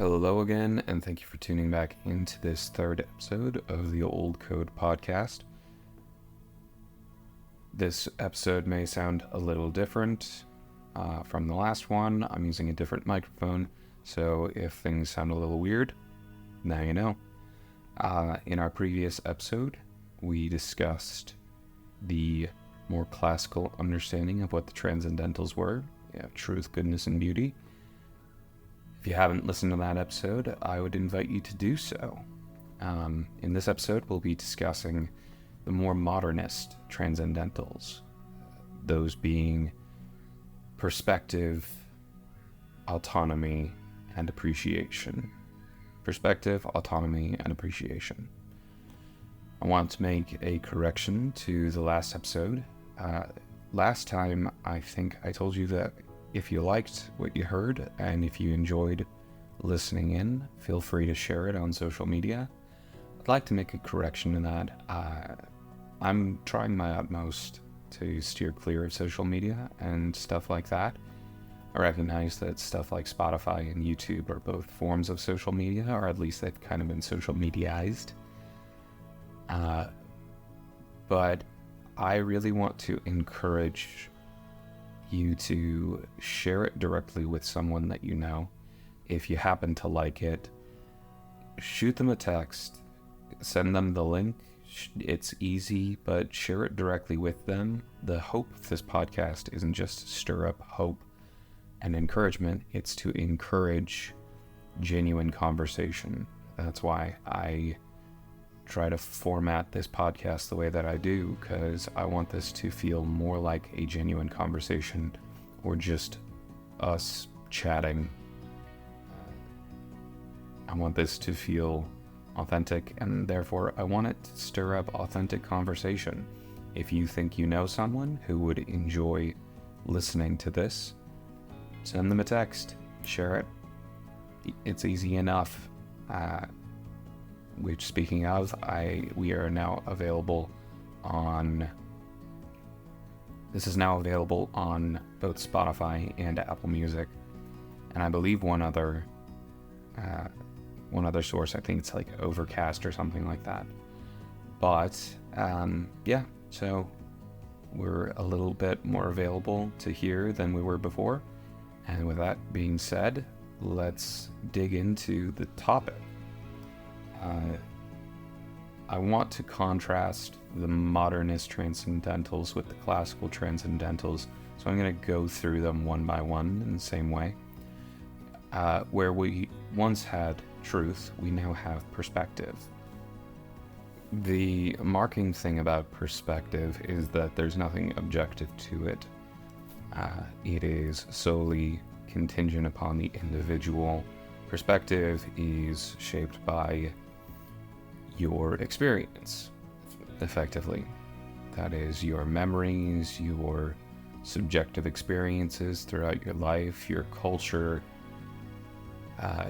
Hello again, and thank you for tuning back into this third episode of the Old Code podcast. This episode may sound a little different from the last one. I'm using a different microphone, so if things sound a little weird, now you know. In our previous episode, we discussed the more classical understanding of what the Transcendentals were, truth, goodness, and beauty. If you haven't listened to that episode, I would invite you to do so. In this episode, we'll be discussing the more modernist transcendentals, those being perspective, autonomy, and appreciation. Perspective, autonomy, and appreciation. I want to make a correction to the last episode. Last time, I think I told you that if you liked what you heard and if you enjoyed listening in, feel free to share it on social media. I'd like to make a correction to that. I'm trying my utmost to steer clear of social media and stuff like that. I recognize that stuff like Spotify and YouTube are both forms of social media, or at least they've kind of been social mediaized. But I really want to encourage you to share it directly with someone that you know. If you happen to like it, shoot them a text, send them the link. It's easy, but share it directly with them. The hope of this podcast isn't just to stir up hope and encouragement, it's to encourage genuine conversation. That's why I try to format this podcast the way that I do, because I want this to feel more like a genuine conversation or just us chatting. I want this to feel authentic, and therefore I want it to stir up authentic conversation. If you think you know someone who would enjoy listening to this, send them a text, share it. It's easy enough. Which, speaking of, we are now available on. This is now available on both Spotify and Apple Music, and I believe one other source. I think it's like Overcast or something like that. But so we're a little bit more available to hear than we were before. And with that being said, let's dig into the topic. I want to contrast the modernist transcendentals with the classical transcendentals, so I'm going to go through them one by one in the same way. Where we once had truth, we now have perspective. The marking thing about perspective is that there's nothing objective to it. It is solely contingent upon the individual. Perspective is shaped by your experience, effectively. That is your memories, your subjective experiences throughout your life, your culture.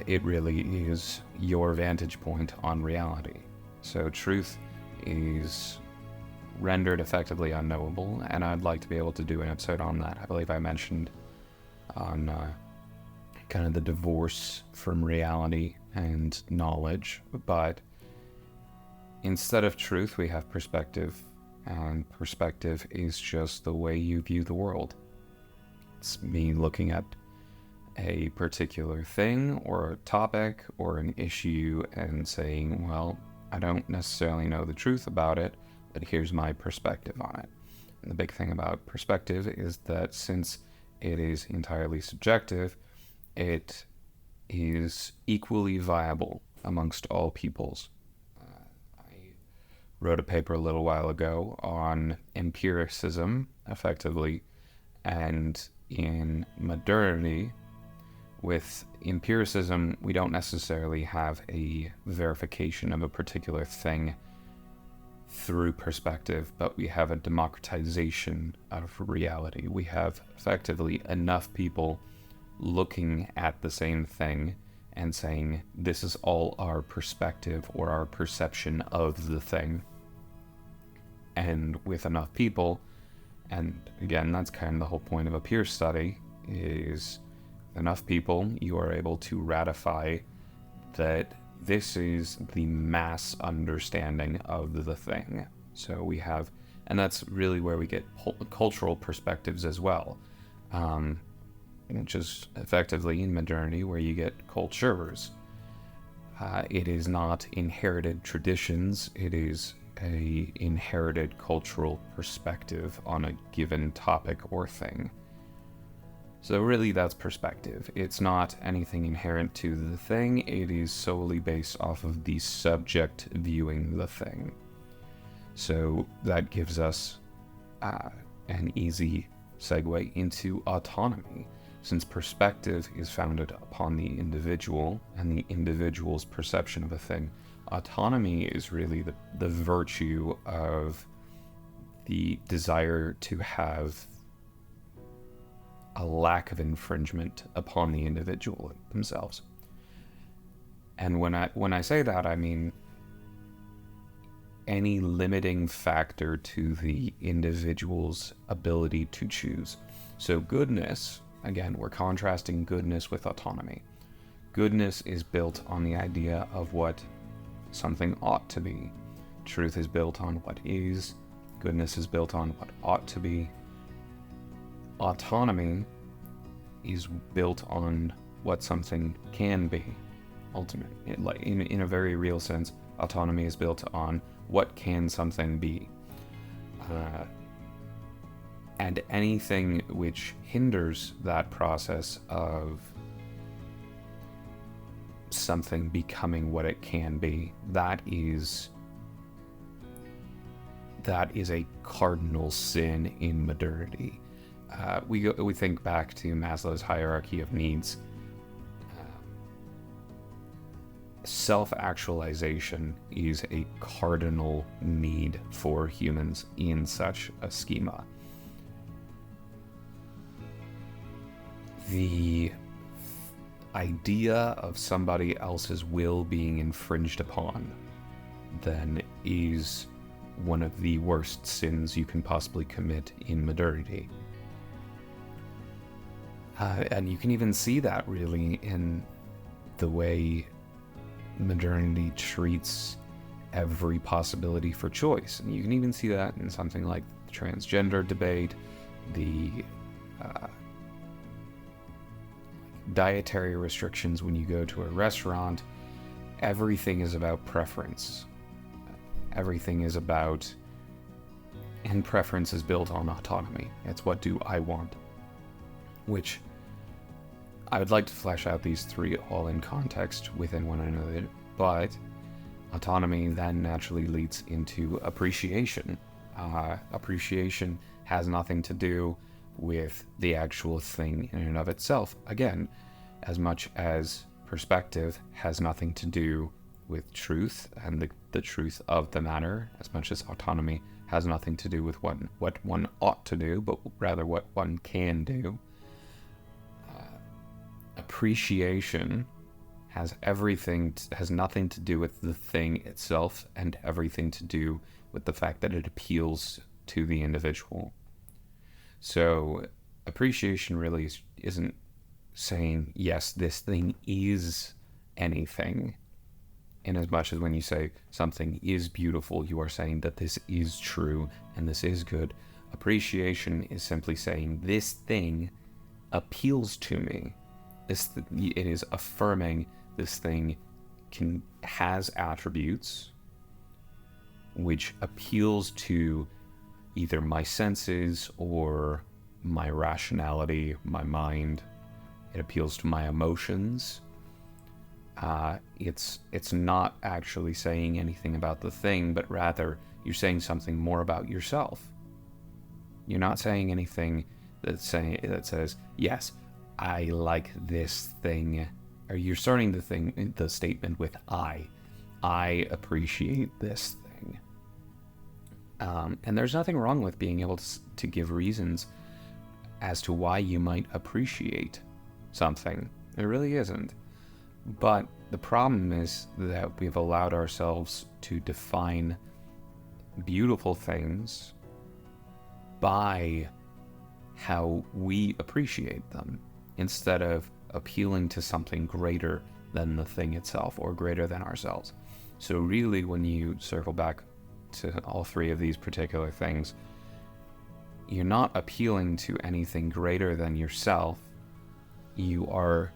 It really is your vantage point on reality. So truth is rendered effectively unknowable, and I'd like to be able to do an episode on that. I believe I mentioned on kind of the divorce from reality and knowledge, but instead of truth, we have perspective, and perspective is just the way you view the world. It's me looking at a particular thing or a topic or an issue and saying, well, I don't necessarily know the truth about it, but here's my perspective on it. And the big thing about perspective is that since it is entirely subjective, it is equally viable amongst all peoples. Wrote a paper a little while ago on empiricism, effectively, and in modernity. With empiricism, we don't necessarily have a verification of a particular thing through perspective, but we have a democratization of reality. We have effectively enough people looking at the same thing and saying, this is all our perspective or our perception of the thing. And with enough people, and again, that's kind of the whole point of a peer study, is enough people, you are able to ratify that this is the mass understanding of the thing. So we have, and that's really where we get cultural perspectives as well, which is effectively in modernity where you get cultures. It is not inherited traditions, it is a inherited cultural perspective on a given topic or thing. So really that's perspective. It's not anything inherent to the thing, it is solely based off of the subject viewing the thing. So that gives us an easy segue into autonomy, since perspective is founded upon the individual and the individual's perception of a thing. Autonomy is really the virtue of the desire to have a lack of infringement upon the individual themselves. And when I say that, I mean any limiting factor to the individual's ability to choose. So goodness, again, we're contrasting goodness with autonomy. Goodness is built on the idea of what something ought to be. Truth is built on what is. Goodness is built on what ought to be. Autonomy is built on what something can be. Ultimately, in a very real sense, autonomy is built on what can something be. And anything which hinders that process of something becoming what it can be, that is a cardinal sin in modernity. We think back to Maslow's hierarchy of needs. Self-actualization is a cardinal need for humans in such a schema. The idea of somebody else's will being infringed upon then is one of the worst sins you can possibly commit in modernity. And you can even see that really in the way modernity treats every possibility for choice. And you can even see that in something like the transgender debate, the dietary restrictions when you go to a restaurant. Everything is about preference. Everything is about, and preference is built on autonomy. It's what do I want? Which I would like to flesh out these three all in context within one another, but autonomy then naturally leads into appreciation. Appreciation has nothing to do with the actual thing in and of itself. Again, as much as perspective has nothing to do with truth and the truth of the matter, as much as autonomy has nothing to do with what one ought to do, but rather what one can do. Appreciation has nothing to do with the thing itself and everything to do with the fact that it appeals to the individual. So appreciation really isn't saying, yes, this thing is anything, in as much as when you say something is beautiful, you are saying that this is true and this is good. Appreciation is simply saying this thing appeals to me. It is affirming this thing has attributes which appeals to either my senses or my rationality, my mind. It appeals to my emotions. It's not actually saying anything about the thing, but rather you're saying something more about yourself. You're not saying anything that says, yes, I like this thing, or you're starting the statement with I appreciate this thing. And there's nothing wrong with being able to give reasons as to why you might appreciate something. There really isn't. But the problem is that we've allowed ourselves to define beautiful things by how we appreciate them, instead of appealing to something greater than the thing itself or greater than ourselves. So really, when you circle back to all three of these particular things, you're not appealing to anything greater than yourself. You are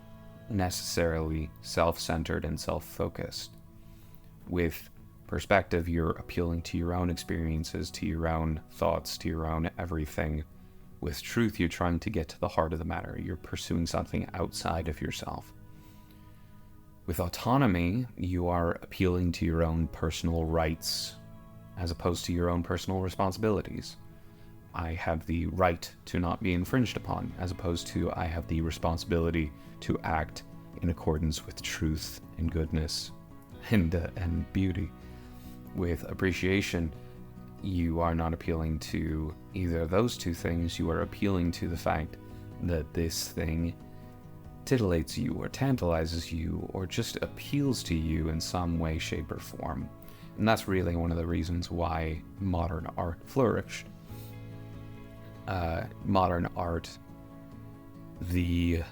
necessarily self-centered and self-focused. With perspective, you're appealing to your own experiences, to your own thoughts, to your own everything. With truth, you're trying to get to the heart of the matter. You're pursuing something outside of yourself. With autonomy, you are appealing to your own personal rights as opposed to your own personal responsibilities. I have the right to not be infringed upon, as opposed to I have the responsibility to act in accordance with truth and goodness and beauty. With appreciation, you are not appealing to either of those two things. You are appealing to the fact that this thing titillates you or tantalizes you or just appeals to you in some way, shape, or form. And that's really one of the reasons why modern art flourished. Modern art, the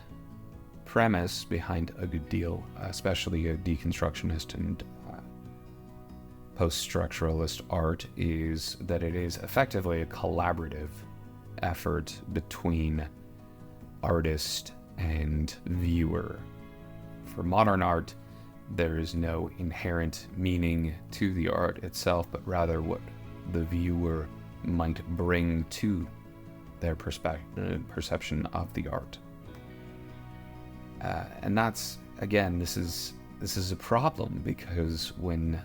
premise behind a good deal, especially a deconstructionist and post-structuralist art, is that it is effectively a collaborative effort between artist and viewer. For modern art, there is no inherent meaning to the art itself, but rather what the viewer might bring to their perception of the art. And that's, again, this is a problem, because when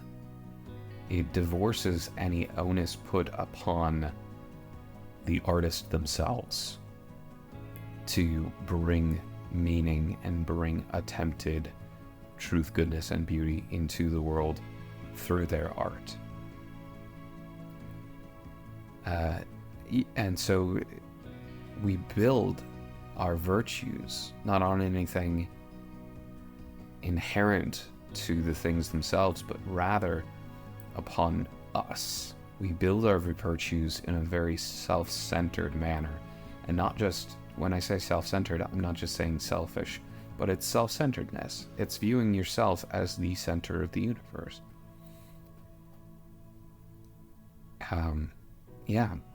it divorces any onus put upon the artist themselves to bring meaning and bring attempted truth, goodness, and beauty into the world through their art. And so we build our virtues not on anything inherent to the things themselves, but rather upon us. We build our virtues in a very self-centered manner. And not just, when I say self-centered, I'm not just saying selfish, but it's self-centeredness. It's viewing yourself as the center of the universe.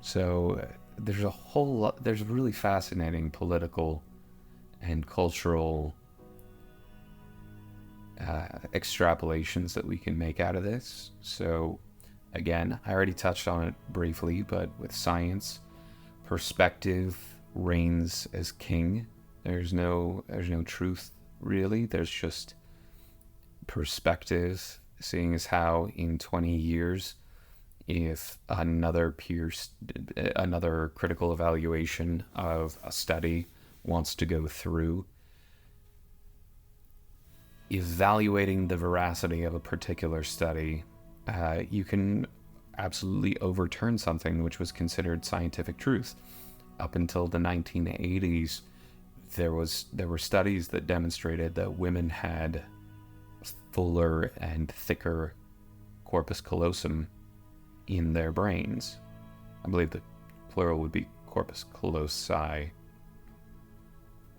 So there's a whole lot, there's really fascinating political and cultural extrapolations that we can make out of this. So again, I already touched on it briefly, but with science, perspective reigns as king. There's no truth, really. There's just perspective, seeing as how in 20 years, if another critical evaluation of a study wants to go through evaluating the veracity of a particular study, you can absolutely overturn something which was considered scientific truth. Up until the 1980s, there were studies that demonstrated that women had fuller and thicker corpus callosum in their brains. I believe the plural would be corpus callosi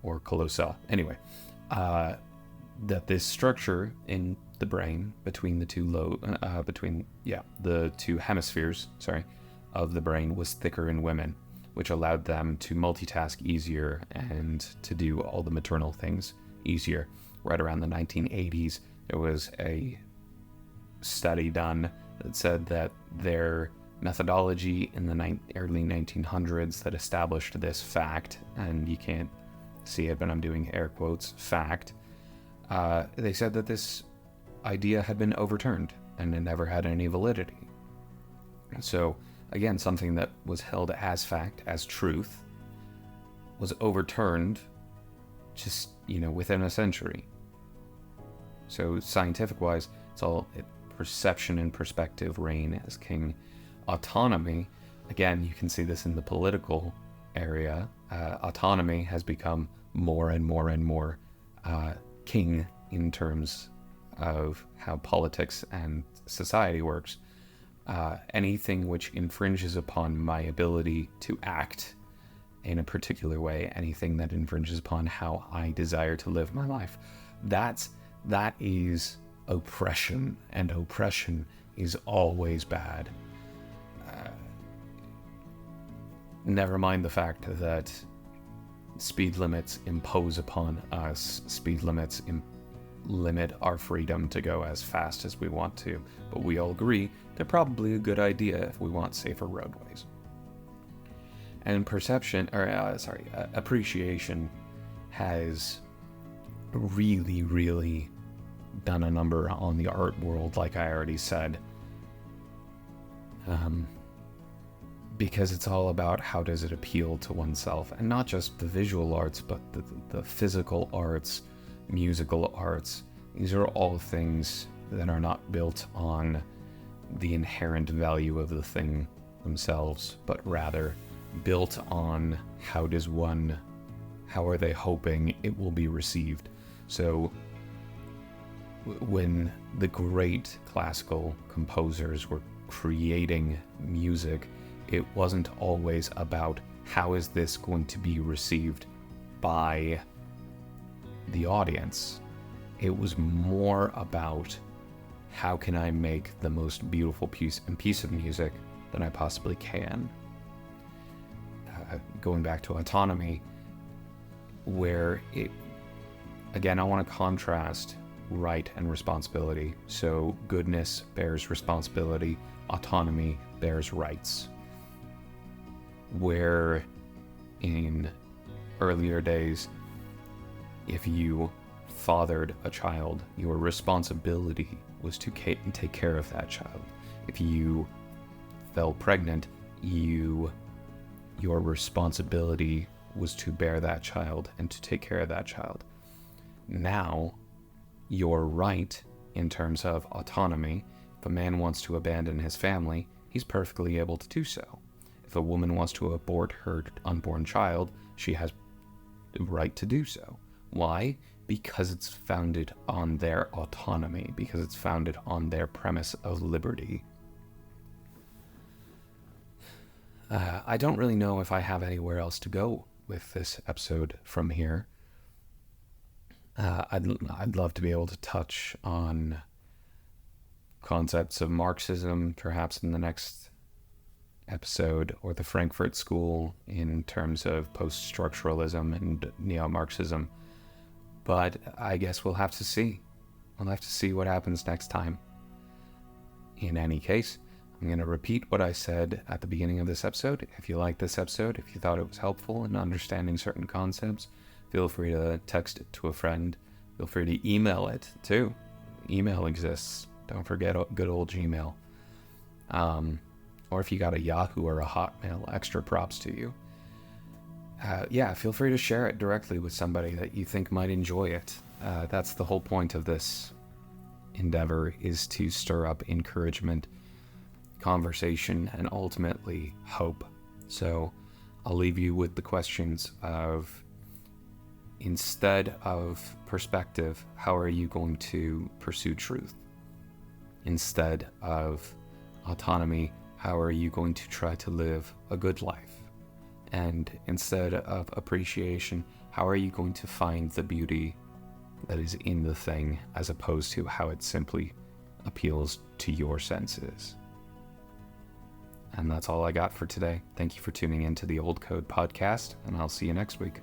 or callosa. Anyway, that this structure in the brain between the two hemispheres, of the brain was thicker in women, which allowed them to multitask easier and to do all the maternal things easier. Right around the 1980s, there was a study done that said that their methodology in the early 1900s that established this fact, and you can't see it, but I'm doing air quotes, fact, they said that this idea had been overturned and it never had any validity. So again, something that was held as fact, as truth, was overturned just, within a century. So scientific-wise, it's all perception and perspective reign as king. Autonomy, again, you can see this in the political area. Autonomy has become more and more and more king in terms of how politics and society works. Anything which infringes upon my ability to act in a particular way, anything that infringes upon how I desire to live my life, that's that is oppression, and oppression is always bad. Never mind the fact that speed limits impose upon us. Speed limits limit our freedom to go as fast as we want to, but we all agree they're probably a good idea if we want safer roadways. And appreciation has really, really done a number on the art world, like I already said. Because it's all about how does it appeal to oneself, and not just the visual arts, but the physical arts, musical arts. These are all things that are not built on the inherent value of the thing themselves, but rather built on how are they hoping it will be received. So when the great classical composers were creating music, it wasn't always about how is this going to be received by the audience. It was more about how can I make the most beautiful piece of music that I possibly can. Going back to autonomy, where I want to contrast right and responsibility. So goodness bears responsibility, autonomy bears rights. Where in earlier days, if you fathered a child, your responsibility was to take care of that child. If you fell pregnant, your responsibility was to bear that child and to take care of that child. Now, your right in terms of autonomy, if a man wants to abandon his family, he's perfectly able to do so. If a woman wants to abort her unborn child, she has the right to do so. Why? Because it's founded on their autonomy, because it's founded on their premise of liberty. I don't really know if I have anywhere else to go with this episode from here. I'd love to be able to touch on concepts of Marxism, perhaps in the next episode, or the Frankfurt School in terms of post-structuralism and neo-Marxism. But I guess we'll have to see. We'll have to see what happens next time. In any case, I'm going to repeat what I said at the beginning of this episode. If you liked this episode, if you thought it was helpful in understanding certain concepts, feel free to text it to a friend. Feel free to email it, too. Email exists. Don't forget good old Gmail. Or if you got a Yahoo or a Hotmail, extra props to you. Feel free to share it directly with somebody that you think might enjoy it. That's the whole point of this endeavor, is to stir up encouragement, conversation, and ultimately hope. So I'll leave you with the questions of, instead of perspective, how are you going to pursue truth? Instead of autonomy, how are you going to try to live a good life? And instead of appreciation, how are you going to find the beauty that is in the thing, as opposed to how it simply appeals to your senses? And that's all I got for today. Thank you for tuning in to the Old Code podcast, and I'll see you next week.